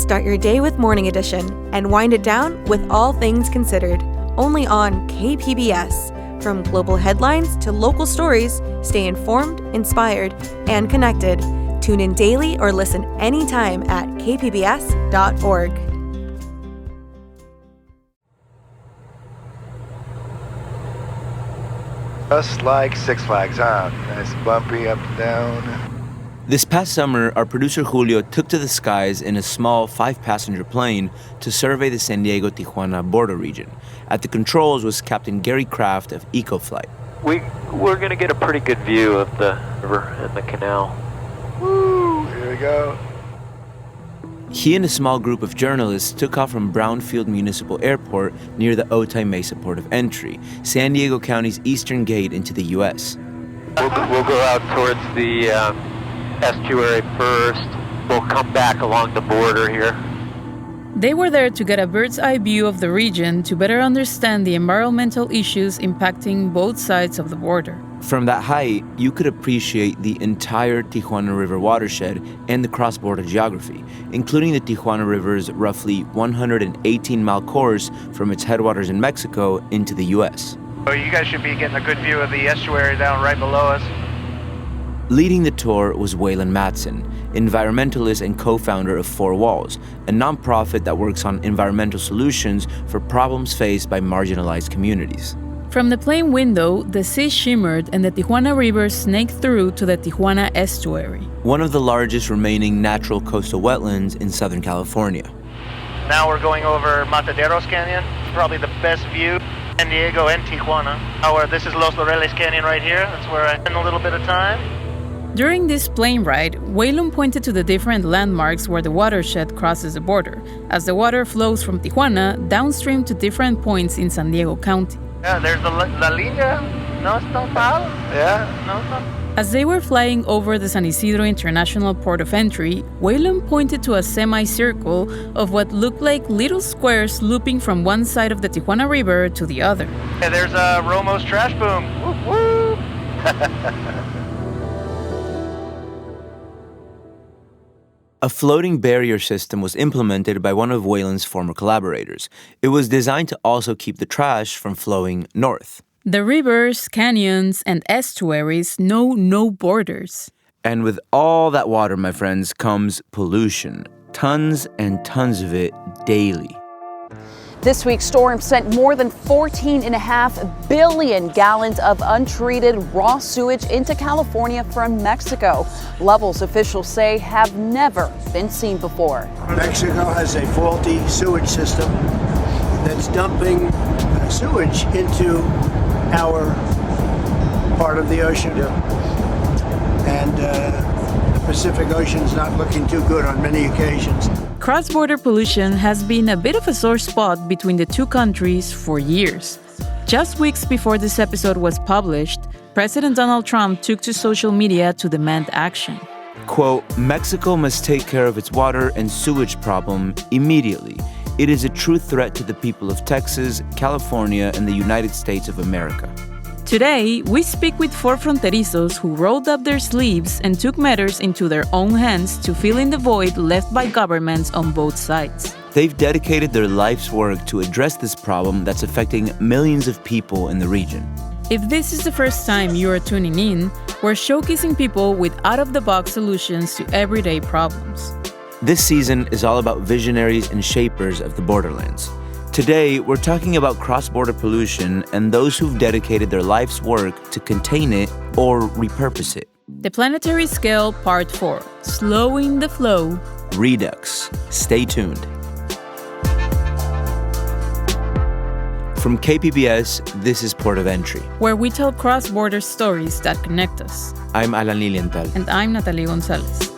Start your day with Morning Edition and wind it down with All Things Considered, only on KPBS. From global headlines to local stories, stay informed, inspired, and connected. Tune in daily or listen anytime at kpbs.org. Just like Six Flags, huh? Nice bumpy up and down. This past summer, our producer Julio took to the skies in a small 5-passenger plane to survey the San Diego-Tijuana border region. At the controls was Captain Gary Kraft of EcoFlight. We're going to get a pretty good view of the river and the canal. Woo! Here we go. He and a small group of journalists took off from Brownfield Municipal Airport near the Otay Mesa port of entry, San Diego County's eastern gate into the U.S. We'll go out towards the estuary first. We'll come back along the border here. They were there to get a bird's eye view of the region to better understand the environmental issues impacting both sides of the border. From that height, you could appreciate the entire Tijuana River watershed and the cross-border geography, including the Tijuana River's roughly 118-mile course from its headwaters in Mexico into the U.S. So you guys should be getting a good view of the estuary down right below us. Leading the tour was Waylon Matson, environmentalist and co-founder of Four Walls, a nonprofit that works on environmental solutions for problems faced by marginalized communities. From the plane window, the sea shimmered and the Tijuana River snaked through to the Tijuana estuary, one of the largest remaining natural coastal wetlands in Southern California. Now we're going over Mataderos Canyon, probably the best view. San Diego and Tijuana. This is Los Laureles Canyon right here. That's where I spent a little bit of time. During this plane ride, Waylon pointed to the different landmarks where the watershed crosses the border, as the water flows from Tijuana downstream to different points in San Diego County. Yeah, there's the La Línea. No, it's not mal. Yeah, no, it's not. As they were flying over the San Isidro International Port of Entry, Waylon pointed to a semicircle of what looked like little squares looping from one side of the Tijuana River to the other. Yeah, there's Romo's trash boom. Whoop, whoop. A floating barrier system was implemented by one of Waylon's former collaborators. It was designed to also keep the trash from flowing north. The rivers, canyons, and estuaries know no borders. And with all that water, my friends, comes pollution. Tons and tons of it daily. This week's storm sent more than 14.5 billion gallons of untreated raw sewage into California from Mexico. Levels officials say have never been seen before. Mexico has a faulty sewage system that's dumping sewage into our part of the ocean. And the Pacific Ocean's not looking too good on many occasions. Cross-border pollution has been a bit of a sore spot between the two countries for years. Just weeks before this episode was published, President Donald Trump took to social media to demand action. Quote, Mexico must take care of its water and sewage problem immediately. It is a true threat to the people of Texas, California, and the United States of America. Today, we speak with four fronterizos who rolled up their sleeves and took matters into their own hands to fill in the void left by governments on both sides. They've dedicated their life's work to address this problem that's affecting millions of people in the region. If this is the first time you are tuning in, we're showcasing people with out-of-the-box solutions to everyday problems. This season is all about visionaries and shapers of the borderlands. Today, we're talking about cross-border pollution and those who've dedicated their life's work to contain it or repurpose it. The Planetary Scale Part 4, Slowing the Flow. Redux. Stay tuned. From KPBS, this is Port of Entry, where we tell cross-border stories that connect us. I'm Alan Lilienthal. And I'm Natalie Gonzalez.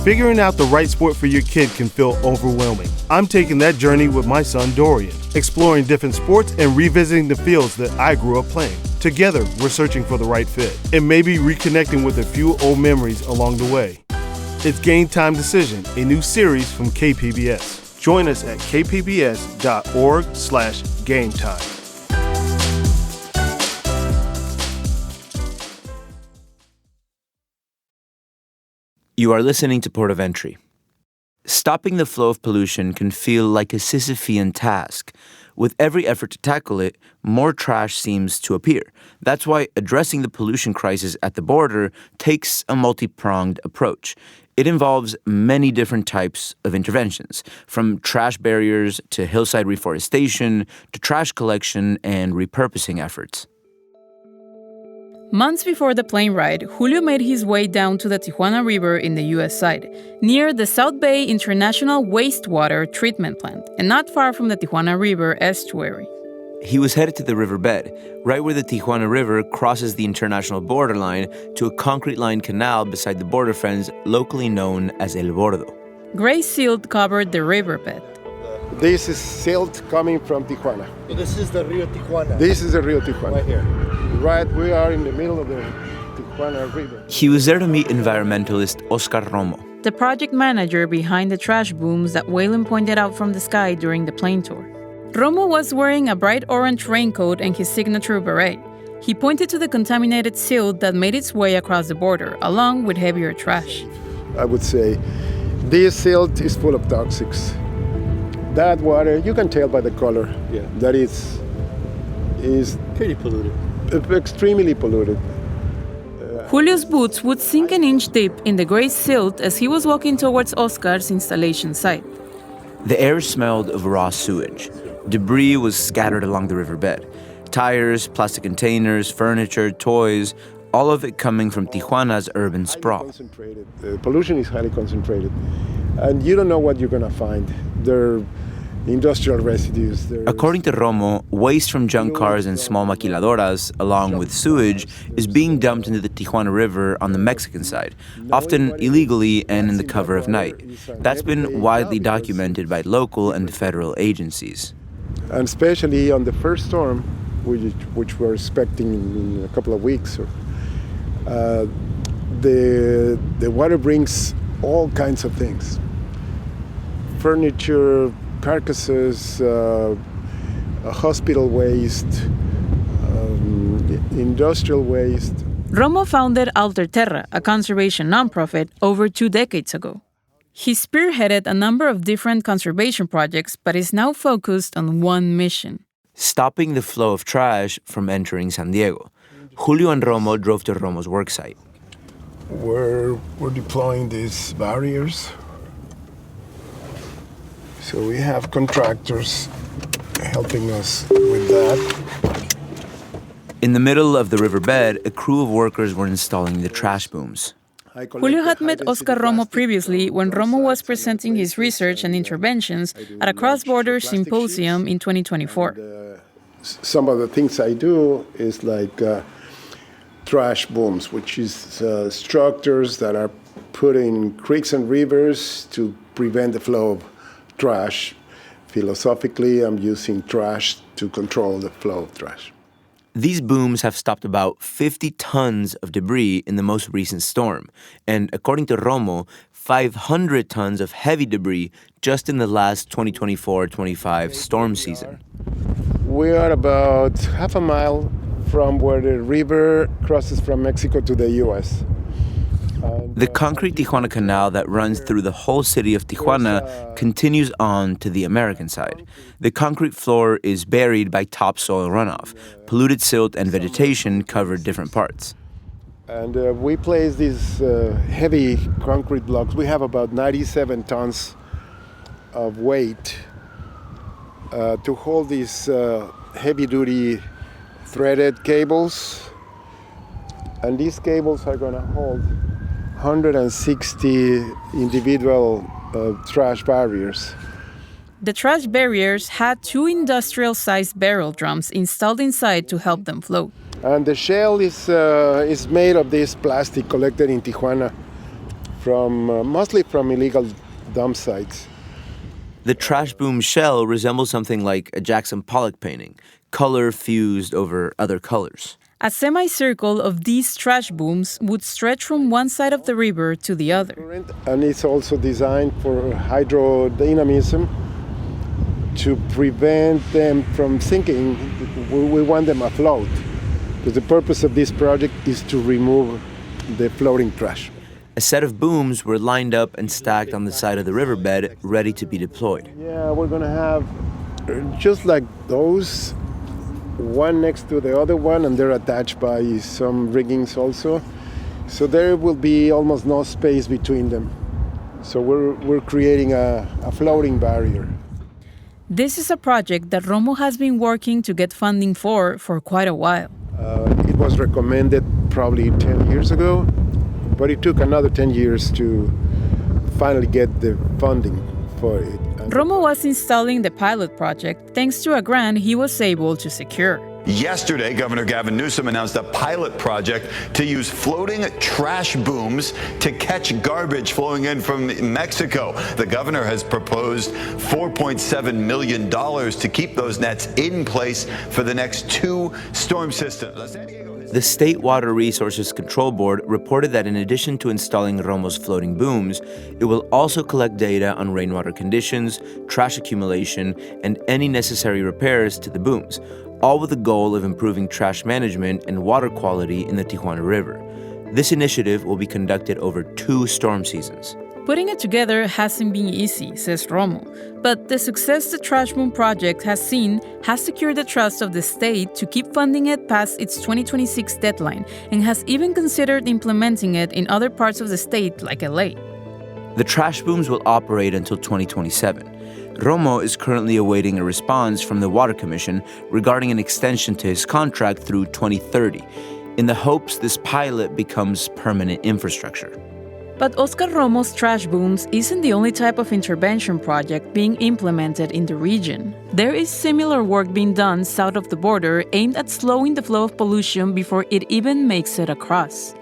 Figuring out the right sport for your kid can feel overwhelming. I'm taking that journey with my son Dorian, exploring different sports and revisiting the fields that I grew up playing. Together, we're searching for the right fit and maybe reconnecting with a few old memories along the way. It's Game Time Decision, a new series from KPBS. Join us at kpbs.org/gametime. You are listening to Port of Entry. Stopping the flow of pollution can feel like a Sisyphean task. With every effort to tackle it, more trash seems to appear. That's why addressing the pollution crisis at the border takes a multi-pronged approach. It involves many different types of interventions, from trash barriers to hillside reforestation to trash collection and repurposing efforts. Months before the plane ride, Julio made his way down to the Tijuana River in the U.S. side, near the South Bay International Wastewater Treatment Plant, and not far from the Tijuana River estuary. He was headed to the riverbed, right where the Tijuana River crosses the international borderline to a concrete-lined canal beside the border fence locally known as El Bordo. Gray silt covered the riverbed. This is silt coming from Tijuana. This is the Rio Tijuana. This is the Rio Tijuana. Right here. Right, we are in the middle of the Tijuana River. He was there to meet environmentalist Oscar Romo. The project manager behind the trash booms that Waylon pointed out from the sky during the plane tour. Romo was wearing a bright orange raincoat and his signature beret. He pointed to the contaminated silt that made its way across the border, along with heavier trash. I would say this silt is full of toxics. That water, you can tell by the color that is Pretty polluted. Extremely polluted. Julio's boots would sink an inch deep in the gray silt as he was walking towards Oscar's installation site. The air smelled of raw sewage. Debris was scattered along the riverbed. Tires, plastic containers, furniture, toys, all of it coming from Tijuana's urban sprawl. The pollution is highly concentrated, and you don't know what you're going to find. There are industrial residues. According to Romo, waste from junk cars and small maquiladoras, along with sewage, is being dumped into the Tijuana River on the Mexican side, often illegally and in the cover of night. That's been widely documented by local and federal agencies. And especially on the first storm, which we're expecting in a couple of weeks, the water brings all kinds of things. Furniture, carcasses, hospital waste, industrial waste. Romo founded Alter Terra, a conservation nonprofit, over 2 decades ago. He spearheaded a number of different conservation projects, but is now focused on one mission: stopping the flow of trash from entering San Diego. Julio and Romo drove to Romo's worksite. We're deploying these barriers. So we have contractors helping us with that. In the middle of the riverbed, a crew of workers were installing the trash booms. Julio had met Oscar Romo previously when Romo was presenting his research and interventions at a cross-border symposium in 2024. Some of the things I do is like trash booms, which is structures that are put in creeks and rivers to prevent the flow of trash. Philosophically, I'm using trash to control the flow of trash. These booms have stopped about 50 tons of debris in the most recent storm, and according to Romo, 500 tons of heavy debris just in the last 2024-25 storm season. We are about half a mile from where the river crosses from Mexico to the U.S. The concrete Tijuana Canal that runs through the whole city of Tijuana continues on to the American side. The concrete floor is buried by topsoil runoff. Polluted silt and vegetation cover different parts. And we place these heavy concrete blocks. We have about 97 tons of weight to hold these heavy-duty threaded cables. And these cables are going to hold 160 individual trash barriers. The trash barriers had 2 industrial-sized barrel drums installed inside to help them float. And the shell is made of this plastic collected in Tijuana, mostly from illegal dump sites. The trash boom shell resembles something like a Jackson Pollock painting, color fused over other colors. A semicircle of these trash booms would stretch from one side of the river to the other. And it's also designed for hydrodynamism to prevent them from sinking. We want them afloat, because the purpose of this project is to remove the floating trash. A set of booms were lined up and stacked on the side of the riverbed, ready to be deployed. Yeah, we're going to have just like those, one next to the other one, and they're attached by some riggings also. So there will be almost no space between them. So we're creating a floating barrier. This is a project that Romo has been working to get funding for quite a while. It was recommended probably 10 years ago, but it took another 10 years to finally get the funding for it. Romo was installing the pilot project thanks to a grant he was able to secure. Yesterday, Governor Gavin Newsom announced a pilot project to use floating trash booms to catch garbage flowing in from Mexico. The governor has proposed $4.7 million to keep those nets in place for the next 2 storm systems. The State Water Resources Control Board reported that in addition to installing Romo's floating booms, it will also collect data on rainwater conditions, trash accumulation, and any necessary repairs to the booms, all with the goal of improving trash management and water quality in the Tijuana River. This initiative will be conducted over 2 storm seasons. Putting it together hasn't been easy, says Romo, but the success the Trash Boom project has seen has secured the trust of the state to keep funding it past its 2026 deadline and has even considered implementing it in other parts of the state like LA. The trash booms will operate until 2027. Romo is currently awaiting a response from the Water Commission regarding an extension to his contract through 2030, in the hopes this pilot becomes permanent infrastructure. But Oscar Romo's trash booms isn't the only type of intervention project being implemented in the region. There is similar work being done south of the border aimed at slowing the flow of pollution before it even makes it across.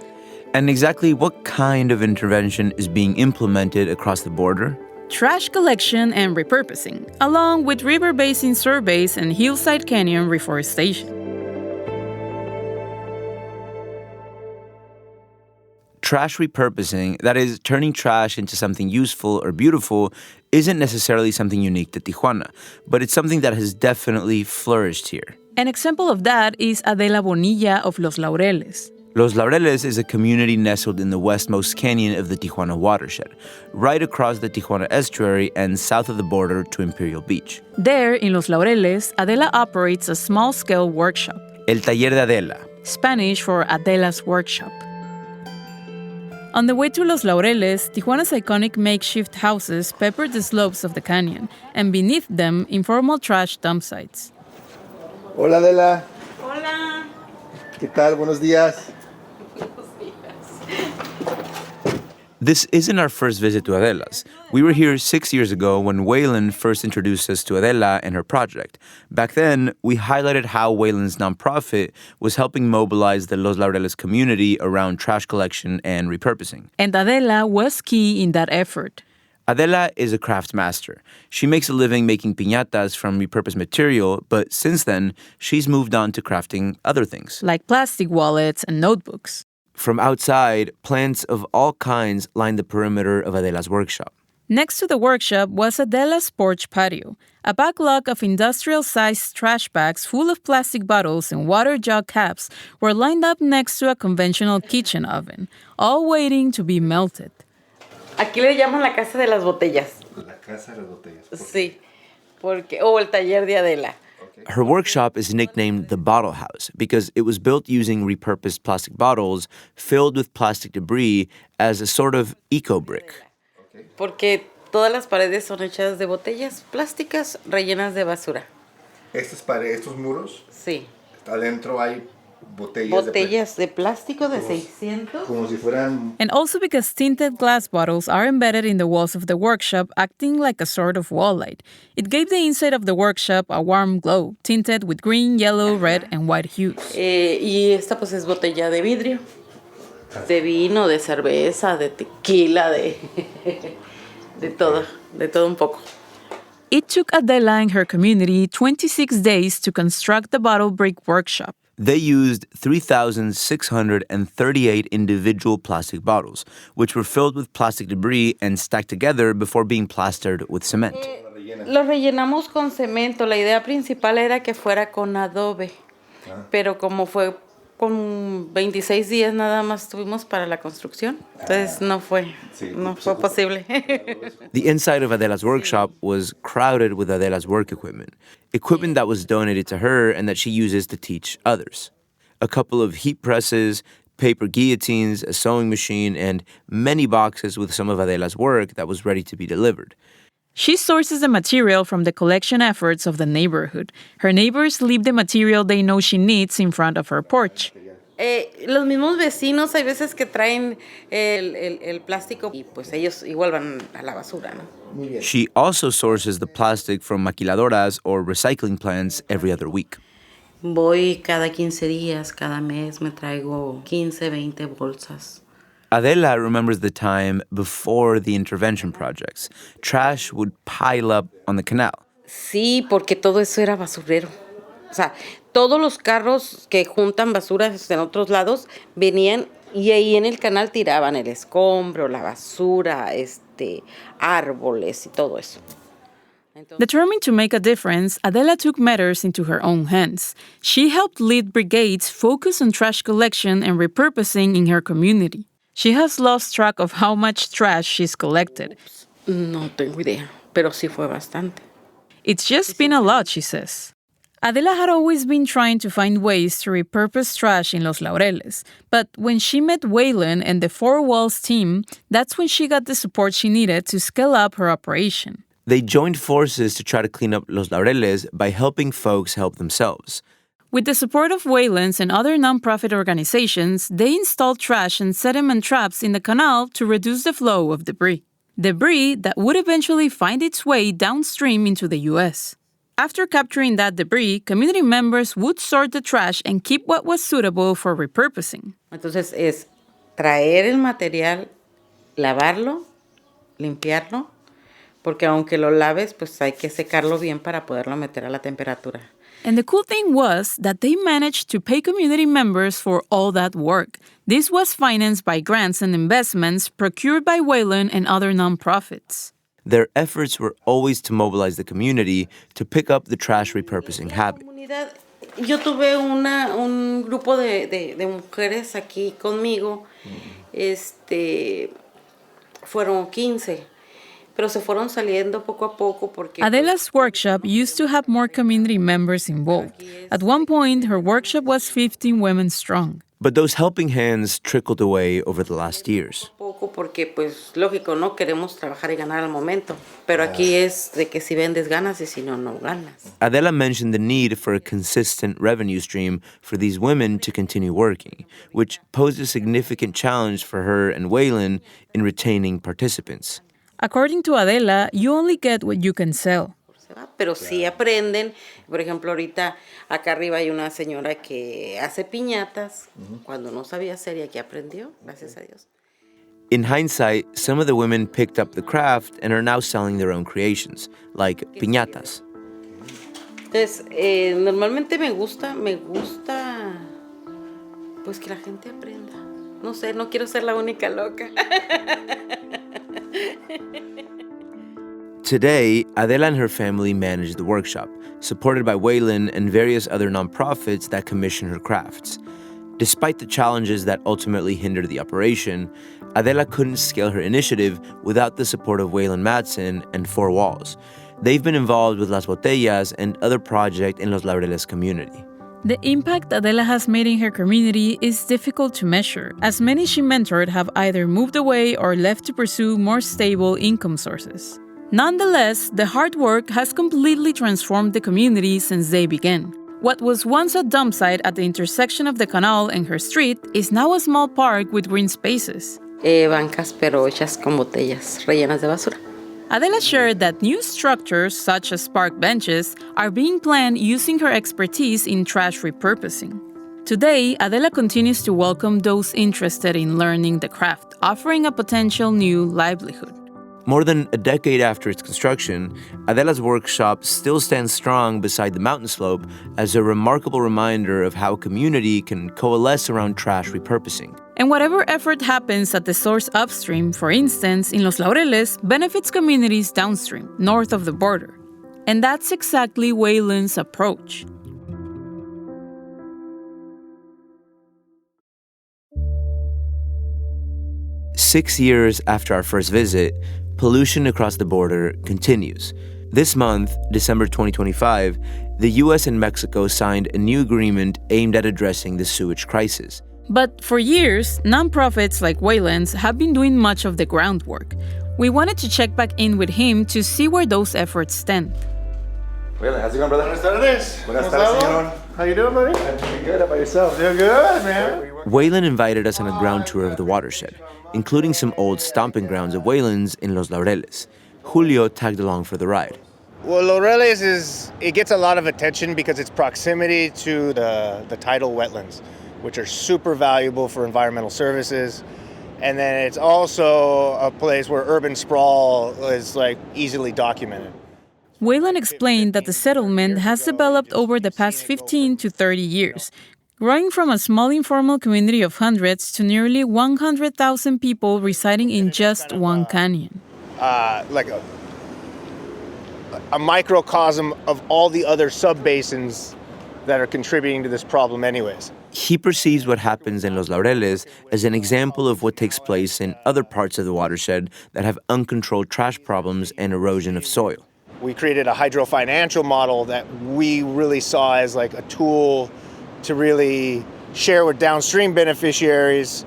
And exactly what kind of intervention is being implemented across the border? Trash collection and repurposing, along with river basin surveys and hillside canyon reforestation. Trash repurposing, that is, turning trash into something useful or beautiful, isn't necessarily something unique to Tijuana, but it's something that has definitely flourished here. An example of that is Adela Bonilla of Los Laureles. Los Laureles is a community nestled in the westmost canyon of the Tijuana watershed, right across the Tijuana estuary and south of the border to Imperial Beach. There, in Los Laureles, Adela operates a small-scale workshop. El Taller de Adela, Spanish for Adela's Workshop. On the way to Los Laureles, Tijuana's iconic makeshift houses pepper the slopes of the canyon, and beneath them, informal trash dump sites. Hola, Adela. Hola. ¿Qué tal? Buenos días. This isn't our first visit to Adela's. We were here 6 years ago when Waylon first introduced us to Adela and her project. Back then, we highlighted how Waylon's nonprofit was helping mobilize the Los Laureles community around trash collection and repurposing. And Adela was key in that effort. Adela is a craft master. She makes a living making piñatas from repurposed material, but since then, she's moved on to crafting other things. Like plastic wallets and notebooks. From outside, plants of all kinds line the perimeter of Adela's workshop. Next to the workshop was Adela's porch patio, a backlog of industrial-sized trash bags full of plastic bottles and water jug caps were lined up next to a conventional kitchen oven, all waiting to be melted. Aquí le llaman la casa de las botellas. La casa de las botellas. Sí, o el taller de Adela. Her workshop is nicknamed the Bottle House because it was built using repurposed plastic bottles filled with plastic debris as a sort of eco-brick. Porque todas las paredes son hechas de botellas plásticas rellenas de basura. Estas paredes, estos muros. Sí. Adentro hay botellas de plástico de 600. Como si fueran. And also because tinted glass bottles are embedded in the walls of the workshop, acting like a sort of wall light. It gave the inside of the workshop a warm glow, tinted with green, yellow, red, and white hues. Y esta pues es botella de vidrio. De vino, de cerveza, de tequila, de todo un poco. It took Adela and her community 26 days to construct the bottle brick workshop. They used 3,638 individual plastic bottles, which were filled with plastic debris and stacked together before being plastered with cement. Lo rellenamos con cemento. La idea principal era que fuera con adobe. Pero como fue con 26 días nada más tuvimos para la construcción. Entonces no fue posible. The inside of Adela's workshop was crowded with Adela's work equipment that was donated to her and that she uses to teach others. A couple of heat presses, paper guillotines, a sewing machine, and many boxes with some of Adela's work that was ready to be delivered. She sources the material from the collection efforts of the neighborhood. Her neighbors leave the material they know she needs in front of her porch. Los mismos vecinos hay veces que traen el plástico y pues ellos igual van a la basura, ¿no? She also sources the plastic from maquiladoras or recycling plants every other week. Voy cada 15 días, cada mes me traigo 15, 20 bolsas. Adela remembers the time before the intervention projects. Trash would pile up on the canal. Sí, porque todo eso era basurero. O sea, todos los carros que juntan basuras en otros lados venían y ahí en el canal tiraban el escombro, la basura, árboles y todo eso. Determined to make a difference, Adela took matters into her own hands. She helped lead brigades focus on trash collection and repurposing in her community. She has lost track of how much trash she's collected. No tengo idea, pero sí fue bastante. It's just been a lot, she says. Adela had always been trying to find ways to repurpose trash in Los Laureles, but when she met Waylon and the Four Walls team, that's when she got the support she needed to scale up her operation. They joined forces to try to clean up Los Laureles by helping folks help themselves. With the support of Waylon's and other nonprofit organizations, they installed trash and sediment traps in the canal to reduce the flow of debris. Debris that would eventually find its way downstream into the U.S. After capturing that debris, community members would sort the trash and keep what was suitable for repurposing. Entonces es traer el material, lavarlo, limpiarlo, porque aunque lo laves, pues hay que secarlo bien para poderlo meter a la temperatura. And the cool thing was that they managed to pay community members for all that work. This was financed by grants and investments procured by Waylon and other nonprofits. Their efforts were always to mobilize the community to pick up the trash repurposing habit. Yo tuve un grupo de mujeres aquí conmigo, fueron 15. Pero se fueron saliendo poco a poco porque... Adela's workshop used to have more community members involved. At one point, her workshop was 15 women strong. But those helping hands trickled away over the last years. Poco porque, pues, lógico, ¿no? Queremos trabajar y ganar al momento. Pero aquí es de que si vendes ganas y si no, no ganas. Adela mentioned the need for a consistent revenue stream for these women to continue working, which posed a significant challenge for her and Waylon in retaining participants. According to Adela, you only get what you can sell. Pero sí aprenden. Por ejemplo, ahorita acá arriba hay una señora que hace piñatas. Cuando no sabía hacer y aquí aprendió, gracias a Dios. In hindsight, some of the women picked up the craft and are now selling their own creations, like piñatas. Entonces, normalmente me gusta, pues que la gente aprenda. No sé, no quiero ser la única loca. Today, Adela and her family manage the workshop, supported by Waylon and various other nonprofits that commission her crafts. Despite the challenges that ultimately hindered the operation, Adela couldn't scale her initiative without the support of Waylon Madsen and Four Walls. They've been involved with Las Botellas and other projects in Los Laureles community. The impact Adela has made in her community is difficult to measure, as many she mentored have either moved away or left to pursue more stable income sources. Nonetheless, the hard work has completely transformed the community since they began. What was once a dump site at the intersection of the canal and her street is now a small park with green spaces. Bancas pero hechas con botellas rellenas de basura. Adela shared that new structures, such as park benches, are being planned using her expertise in trash repurposing. Today, Adela continues to welcome those interested in learning the craft, offering a potential new livelihood. More than a decade after its construction, Adela's workshop still stands strong beside the mountain slope as a remarkable reminder of how community can coalesce around trash repurposing. And whatever effort happens at the source upstream, for instance, in Los Laureles, benefits communities downstream, north of the border. And that's exactly Waylon's approach. 6 years after our first visit, pollution across the border continues. This month, December 2025, the U.S. and Mexico signed a new agreement aimed at addressing the sewage crisis. But for years, nonprofits like Wayland's have been doing much of the groundwork. We wanted to check back in with him to see where those efforts stand. Wayland, how's it going, brother? Buenas tardes. Buenas tardes, señor. How you doing, buddy? I'm doing good. How about yourself? Doing good, man. Wayland invited us on a ground tour of the watershed, including some old stomping grounds of Wayland's in Los Laureles. Julio tagged along for the ride. Well, Laureles it gets a lot of attention because its proximity to the tidal wetlands, which are super valuable for environmental services. And then it's also a place where urban sprawl is easily documented. Wayland explained that the settlement has developed over the past 15 to 30 years, growing from a small informal community of hundreds to nearly 100,000 people residing in just one canyon. Like a microcosm of all the other subbasins that are contributing to this problem anyways. He perceives what happens in Los Laureles as an example of what takes place in other parts of the watershed that have uncontrolled trash problems and erosion of soil. We created a hydrofinancial model that we really saw as a tool to really share with downstream beneficiaries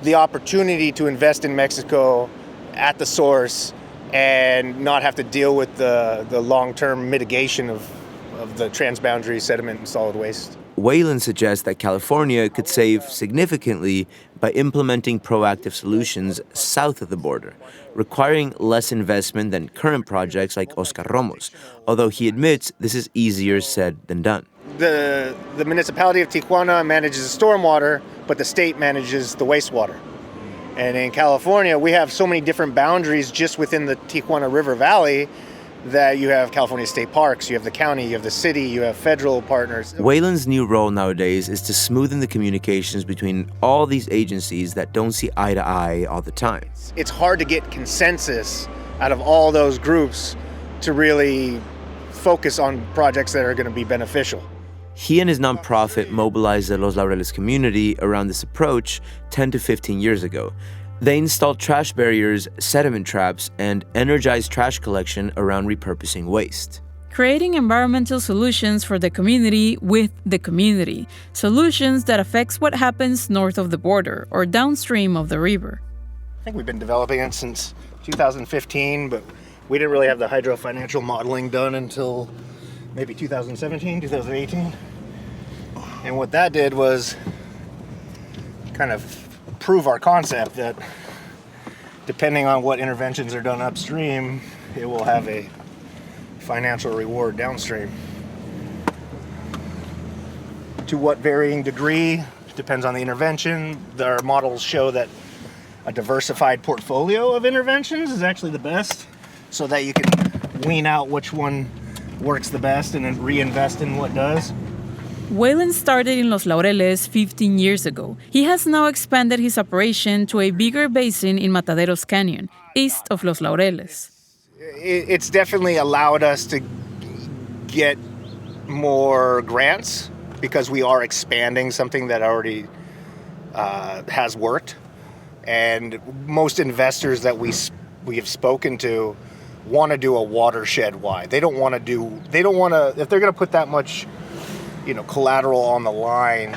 the opportunity to invest in Mexico at the source and not have to deal with the long-term mitigation of the transboundary sediment and solid waste. Wayland suggests that California could save significantly by implementing proactive solutions south of the border, requiring less investment than current projects like Oscar Romos, although he admits this is easier said than done. The municipality of Tijuana manages the stormwater, but the state manages the wastewater. And in California, we have so many different boundaries just within the Tijuana River Valley that you have California state parks, you have the county, you have the city, you have federal partners. Wayland's new role nowadays is to smoothen the communications between all these agencies that don't see eye to eye all the time. It's hard to get consensus out of all those groups to really focus on projects that are going to be beneficial. He and his nonprofit mobilized the Los Laureles community around this approach 10 to 15 years ago. They installed trash barriers, sediment traps, and energized trash collection around repurposing waste. Creating environmental solutions for the community with the community. Solutions that affects what happens north of the border or downstream of the river. I think we've been developing it since 2015, but we didn't really have the hydrofinancial modeling done until maybe 2017, 2018. And what that did was kind of prove our concept that depending on what interventions are done upstream, it will have a financial reward downstream. To what varying degree depends on the intervention. Our models show that a diversified portfolio of interventions is actually the best, so that you can wean out which one works the best and then reinvest in what does. Wayland started in Los Laureles 15 years ago. He has now expanded his operation to a bigger basin in Mataderos Canyon, east of Los Laureles. It's definitely allowed us to get more grants because we are expanding something that already has worked. And most investors that we have spoken to want to do a watershed wide. They don't want to, if they're going to put that much collateral on the line,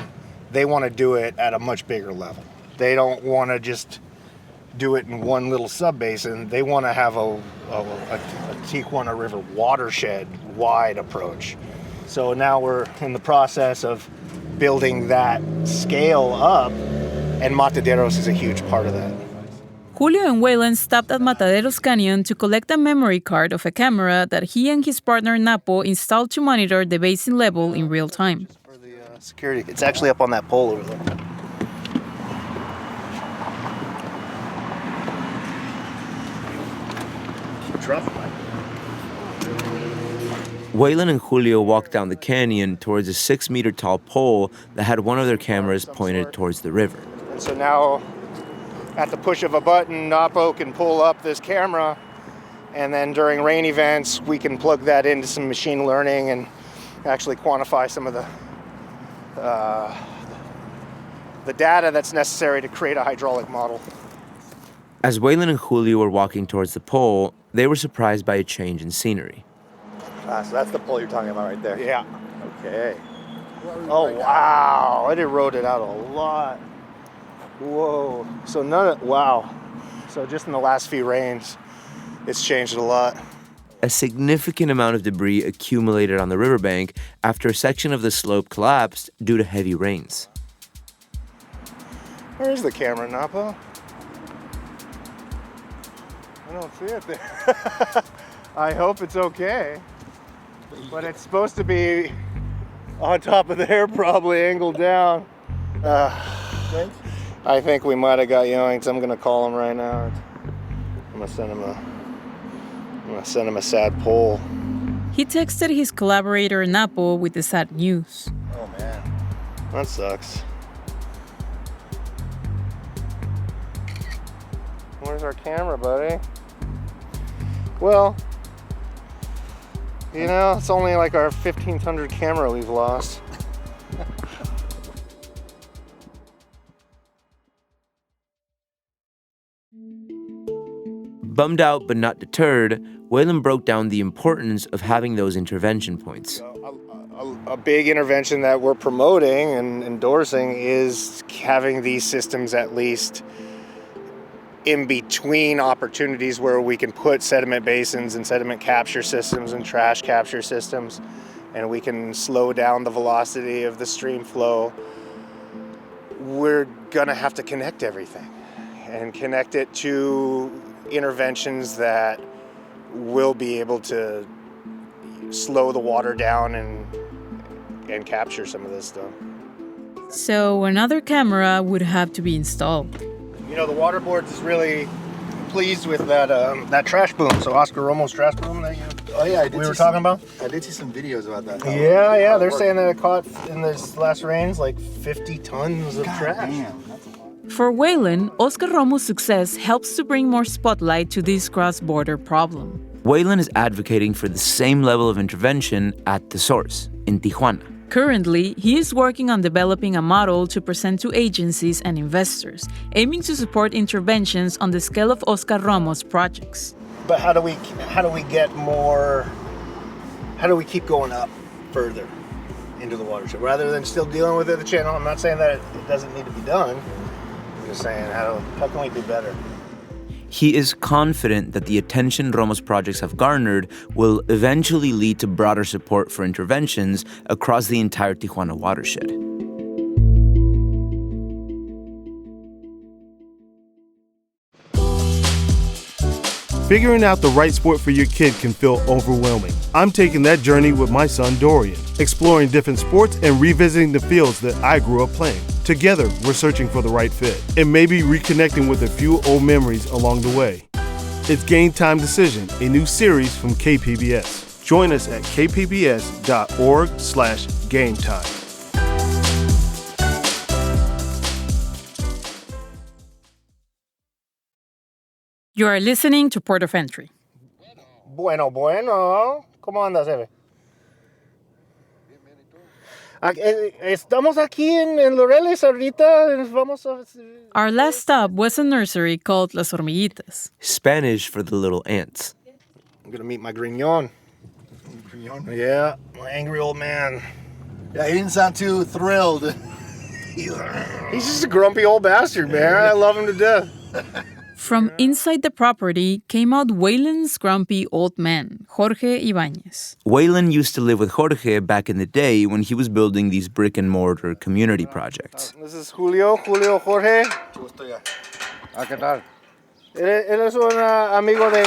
they want to do it at a much bigger level. They don't want to just do it in one little sub-basin. They want to have a Tijuana River watershed wide approach. So now we're in the process of building that scale up, and Mataderos is a huge part of that. Julio and Wayland stopped at Mataderos Canyon to collect a memory card of a camera that he and his partner Napo installed to monitor the basin level in real time. For the security, it's actually up on that pole over there. Keep dropping by. Wayland and Julio walked down the canyon towards a 6-meter tall pole that had one of their cameras pointed towards the river. And so now, at the push of a button, Napo can pull up this camera, and then during rain events, we can plug that into some machine learning and actually quantify some of the data that's necessary to create a hydraulic model. As Waylon and Julio were walking towards the pole, they were surprised by a change in scenery. So that's the pole you're talking about right there? Yeah. Okay. Oh, wow. It eroded out a lot. Whoa. So wow. So just in the last few rains, it's changed a lot. A significant amount of debris accumulated on the riverbank after a section of the slope collapsed due to heavy rains. Where's the camera, Napa? I don't see it there. I hope it's okay. But it's supposed to be on top of there, probably angled down. I think we might have got yoinks. I'm gonna call him right now. I'm gonna send him a sad poll. He texted his collaborator Napo with the sad news. Oh man, that sucks. Where's our camera, buddy? Well, you know, it's only like our 1500 camera we've lost. Bummed out but not deterred, Waylon broke down the importance of having those intervention points. A big intervention that we're promoting and endorsing is having these systems at least in between opportunities where we can put sediment basins and sediment capture systems and trash capture systems, and we can slow down the velocity of the stream flow. We're gonna have to connect everything and connect it to interventions that will be able to slow the water down and capture some of this stuff. So another camera would have to be installed. You know, the water board is really pleased with that trash boom. So Oscar Romo's trash boom that we were talking about. I did see some videos about that. Yeah, they're saying that it caught in this last rains like 50 tons of trash. Damn. For Waylon, Oscar Romo's success helps to bring more spotlight to this cross-border problem. Waylon is advocating for the same level of intervention at the source, in Tijuana. Currently, he is working on developing a model to present to agencies and investors, aiming to support interventions on the scale of Oscar Romo's projects. But how do we get more? How do we keep going up further into the watershed rather than still dealing with it? The channel. I'm not saying that it doesn't need to be done. I'm just saying how can we do better? He is confident that the attention Romo's projects have garnered will eventually lead to broader support for interventions across the entire Tijuana watershed. Figuring out the right sport for your kid can feel overwhelming. I'm taking that journey with my son Dorian, exploring different sports and revisiting the fields that I grew up playing. Together, we're searching for the right fit and maybe reconnecting with a few old memories along the way. It's Game Time Decision, a new series from KPBS. Join us at kpbs.org/gametime. You are listening to Port of Entry. Bueno. ¿Cómo andas, Eve? Estamos aquí en Laureles ahorita. Vamos a... Our last stop was a nursery called Las Hormiguitas. Spanish for the little ants. I'm gonna meet my griñón. Yeah, my angry old man. Yeah, he didn't sound too thrilled. He's just a grumpy old bastard, man. I love him to death. From inside the property came out Waylon's grumpy old man, Jorge Ibañez. Waylon used to live with Jorge back in the day when he was building these brick-and-mortar community projects. This is Julio Jorge. ¿Qué tal? Él es un amigo de...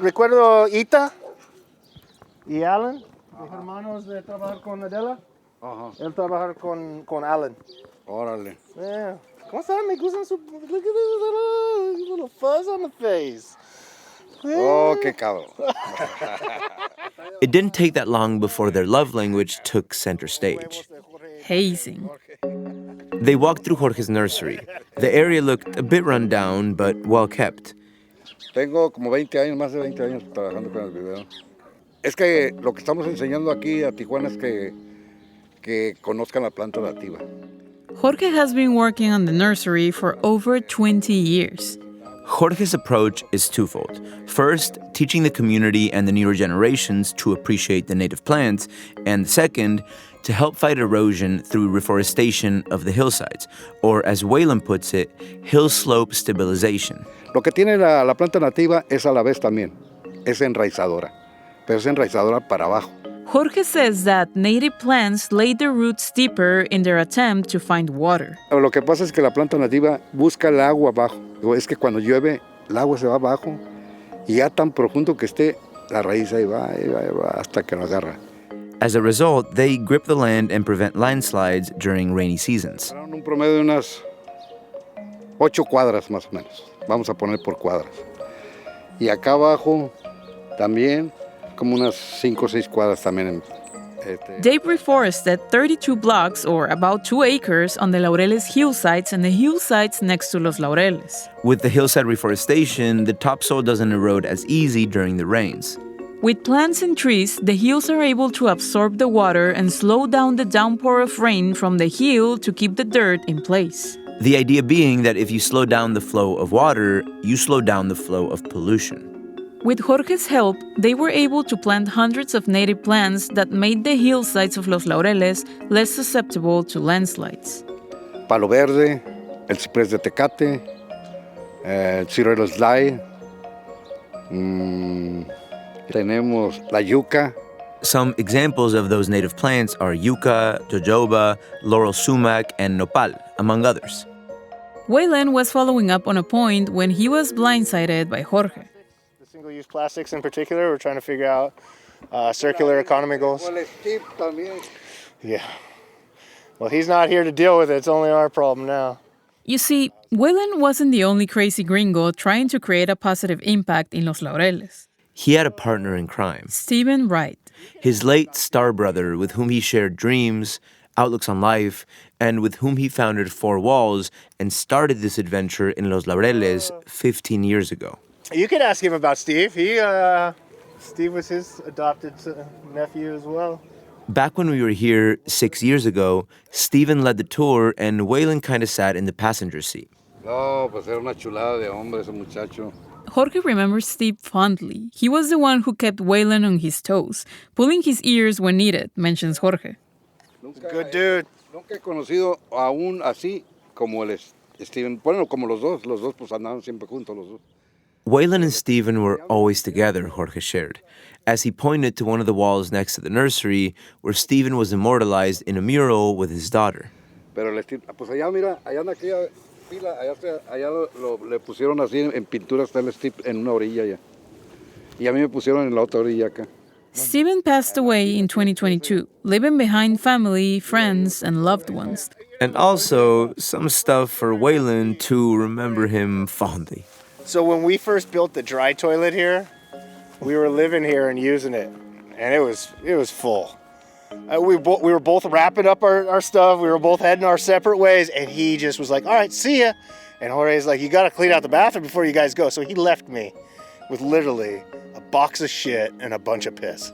recuerdo Ita y Alan, los hermanos de trabajar con Adela. Ajá. Él trabaja con Alan. Órale. Yeah. ¿Cómo están? Me gustan su... Look at this little fuzz on the face. Oh, qué cabrón. It didn't take that long before their love language took center stage. Hazing. They walked through Jorge's nursery. The area looked a bit run down, but well kept. Tengo como 20 años, más de 20 años trabajando con el video. Es que lo que estamos enseñando aquí a Tijuana es que conozcan la planta nativa. Jorge has been working on the nursery for over 20 years. Jorge's approach is twofold. First, teaching the community and the newer generations to appreciate the native plants, and second, to help fight erosion through reforestation of the hillsides, or as Wayland puts it, hill slope stabilization. Lo que tiene la planta nativa es a la vez también, es enraizadora, pero es enraizadora para abajo. Jorge says that native plants lay their roots deeper in their attempt to find water. Lo que pasa es que la planta nativa busca el agua abajo. Es que cuando llueve, el agua se va abajo y ya tan profundo que esté, la raíz ahí va hasta que lo agarra. As a result, they grip the land and prevent landslides during rainy seasons. Un promedio de unas 8 cuadras más o menos. Vamos a poner por cuadras. Y acá abajo también como unas 5 o 6 cuadras también. They reforested 32 blocks, or about 2 acres, on the Laureles hillsides and the hillsides next to Los Laureles. With the hillside reforestation, the topsoil doesn't erode as easy during the rains. With plants and trees, the hills are able to absorb the water and slow down the downpour of rain from the hill to keep the dirt in place. The idea being that if you slow down the flow of water, you slow down the flow of pollution. With Jorge's help, they were able to plant hundreds of native plants that made the hillsides of Los Laureles less susceptible to landslides. Palo verde, el ciprés de Tecate, el ciruelo slide, tenemos la yuca. Some examples of those native plants are yucca, jojoba, laurel sumac, and nopal, among others. Wayland was following up on a point when he was blindsided by Jorge. Single-use plastics in particular, we're trying to figure out circular economy goals. Yeah. Well, he's not here to deal with it. It's only our problem now. You see, Wayland wasn't the only crazy gringo trying to create a positive impact in Los Laureles. He had a partner in crime, Stephen Wright, his late star brother with whom he shared dreams, outlooks on life, and with whom he founded Four Walls and started this adventure in Los Laureles 15 years ago. You could ask him about Steve. Steve was his adopted nephew as well. Back when we were here 6 years ago, Stephen led the tour and Wayland kind of sat in the passenger seat. No, pues era una chulada de hombre ese muchacho. Jorge remembers Steve fondly. He was the one who kept Wayland on his toes, pulling his ears when needed, mentions Jorge. Good dude. Nunca he conocido a un así como el Steven. Bueno, como los dos pues andaban siempre juntos los dos. Wayland and Stephen were always together, Jorge shared, as he pointed to one of the walls next to the nursery where Stephen was immortalized in a mural with his daughter. Pero pues allá, mira, allá en aquella fila, allá le pusieron así en pintura hasta el Steve en una orilla ya. Y a mí me pusieron en la otra orilla acá. Stephen passed away in 2022, leaving behind family, friends, and loved ones. And also some stuff for Wayland to remember him fondly. So when we first built the dry toilet here, we were living here and using it, and it was full. We were both wrapping up our stuff. We were both heading our separate ways, and he just was like, "All right, see ya." And Jorge's like, "You got to clean out the bathroom before you guys go." So he left me with literally a box of shit and a bunch of piss.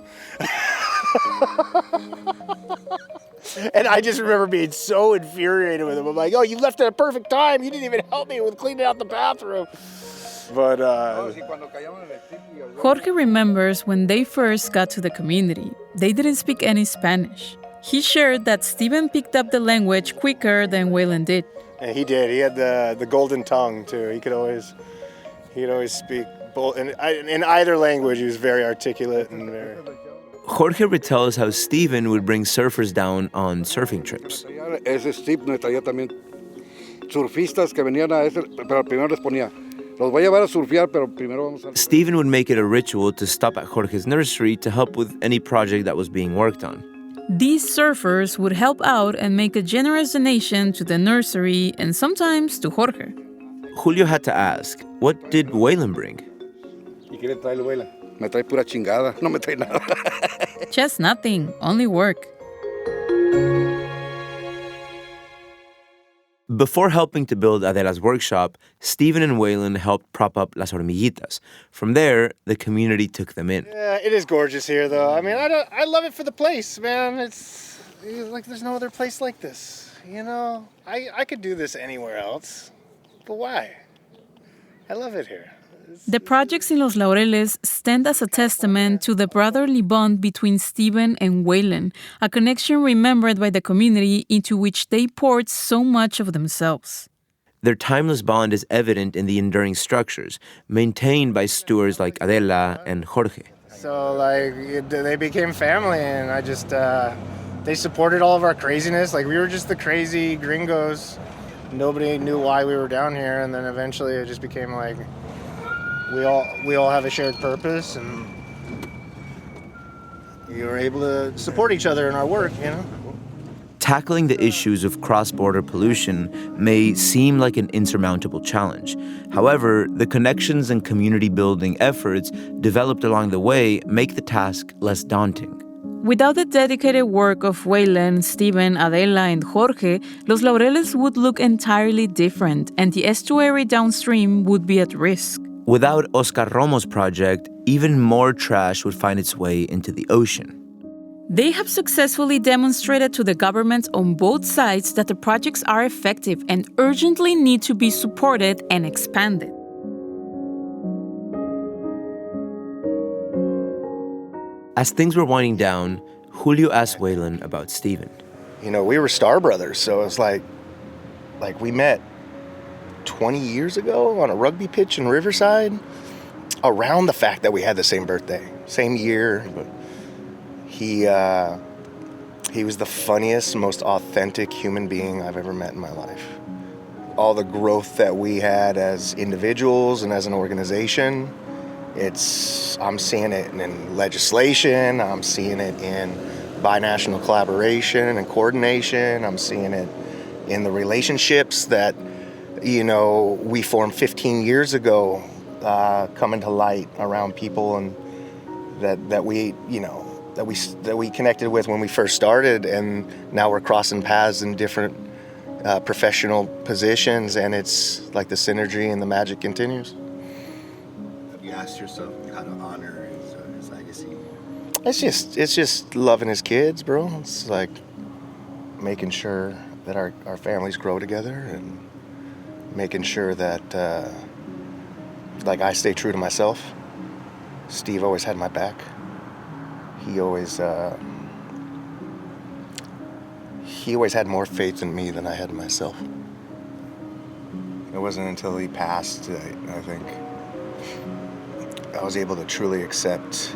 And I just remember being so infuriated with him. I'm like, "Oh, you left at a perfect time. You didn't even help me with cleaning out the bathroom." But Jorge remembers when they first got to the community, they didn't speak any Spanish. He shared that Stephen picked up the language quicker than Wayland did. And he did. He had the golden tongue too. He could always speak both in either language. He was very articulate and very. Jorge retells how Stephen would bring surfers down on surfing trips. Ese Steve me traía también surfistas que venían a ese, pero primero les ponía. Los voy a llevar a surfear, pero primero vamos a... Stephen would make it a ritual to stop at Jorge's nursery to help with any project that was being worked on. These surfers would help out and make a generous donation to the nursery and sometimes to Jorge. Julio had to ask, what did Wayland bring? ¿Y qué le trae el Wayland? Me trae pura chingada, no me trae nada. Just nothing, only work. Before helping to build Adela's workshop, Stephen and Wayland helped prop up Las Hormiguitas. From there, the community took them in. Yeah, it is gorgeous here, though. I mean, I love it for the place, man. It's like there's no other place like this. You know, I could do this anywhere else, but why? I love it here. The projects in Los Laureles stand as a testament to the brotherly bond between Stephen and Waylon, a connection remembered by the community into which they poured so much of themselves. Their timeless bond is evident in the enduring structures, maintained by stewards like Adela and Jorge. So, they became family, and I just, they supported all of our craziness. We were just the crazy gringos. Nobody knew why we were down here, and then eventually it just became we all have a shared purpose, and we were able to support each other in our work, Tackling the issues of cross-border pollution may seem like an insurmountable challenge. However, the connections and community-building efforts developed along the way make the task less daunting. Without the dedicated work of Waylon, Stephen, Adela, and Jorge, Los Laureles would look entirely different, and the estuary downstream would be at risk. Without Oscar Romo's project, even more trash would find its way into the ocean. They have successfully demonstrated to the governments on both sides that the projects are effective and urgently need to be supported and expanded. As things were winding down, Julio asked Waylon about Stephen. We were star brothers, so it's like we met 20 years ago on a rugby pitch in Riverside, around the fact that we had the same birthday, same year. But he was the funniest, most authentic human being I've ever met in my life. All the growth that we had as individuals and as an organization, I'm seeing it in legislation, I'm seeing it in binational collaboration and coordination, I'm seeing it in the relationships that, we formed 15 years ago, coming to light around people, and that we connected with when we first started, and now we're crossing paths in different professional positions, and it's like the synergy and the magic continues. Have you asked yourself how to honor his legacy? It's just loving his kids, bro. It's like making sure that our families grow together, and making sure that I stay true to myself. Steve always had my back. He always had more faith in me than I had in myself. It wasn't until he passed, I think, I was able to truly accept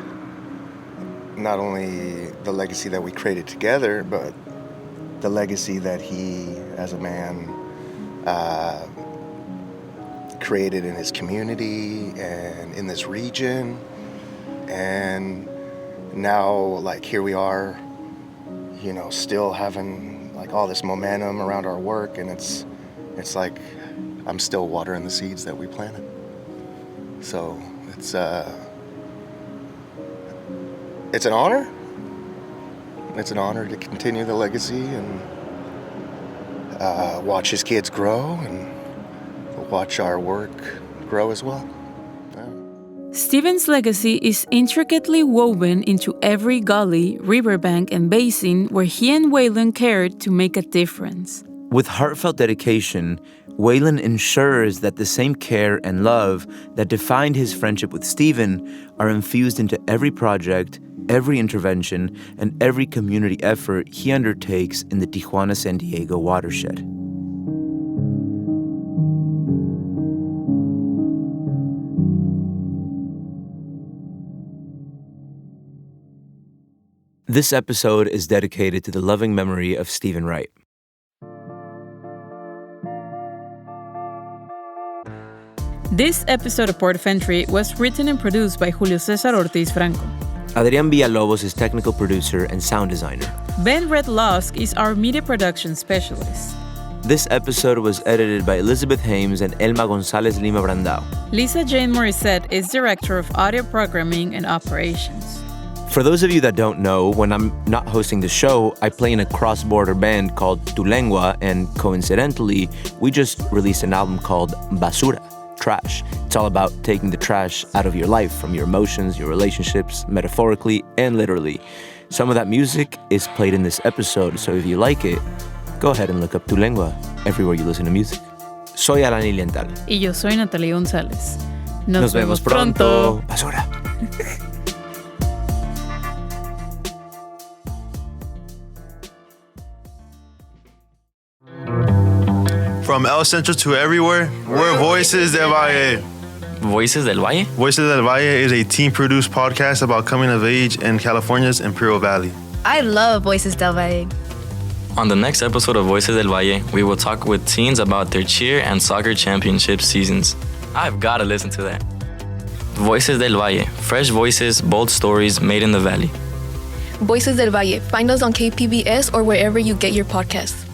not only the legacy that we created together, but the legacy that he, as a man, created in his community and in this region. And now, here we are, still having all this momentum around our work, and it's like I'm still watering the seeds that we planted. So it's an honor. It's an honor to continue the legacy and watch his kids grow and watch our work grow as well. Stephen's legacy is intricately woven into every gully, riverbank, and basin where he and Waylon cared to make a difference. With heartfelt dedication, Waylon ensures that the same care and love that defined his friendship with Stephen are infused into every project, every intervention, and every community effort he undertakes in the Tijuana-San Diego watershed. This episode is dedicated to the loving memory of Stephen Wright. This episode of Port of Entry was written and produced by Julio Cesar Ortiz Franco. Adrián Villalobos is technical producer and sound designer. Ben Redlusk is our media production specialist. This episode was edited by Elizabeth Hames and Elma González Lima Brandao. Lisa Jane Morissette is director of audio programming and operations. For those of you that don't know, when I'm not hosting the show, I play in a cross-border band called Tu Lengua, and coincidentally, we just released an album called Basura, Trash. It's all about taking the trash out of your life, from your emotions, your relationships, metaphorically and literally. Some of that music is played in this episode, so if you like it, go ahead and look up Tu Lengua everywhere you listen to music. Soy Alan Lilienthal. Y yo soy Natalia González. Nos vemos pronto. Basura. From El Centro to everywhere, we're Voices del Valle. Voices del Valle? Voices del Valle is a team-produced podcast about coming of age in California's Imperial Valley. I love Voices del Valle. On the next episode of Voices del Valle, we will talk with teens about their cheer and soccer championship seasons. I've got to listen to that. Voices del Valle, fresh voices, bold stories made in the valley. Voices del Valle. Find us on KPBS or wherever you get your podcasts.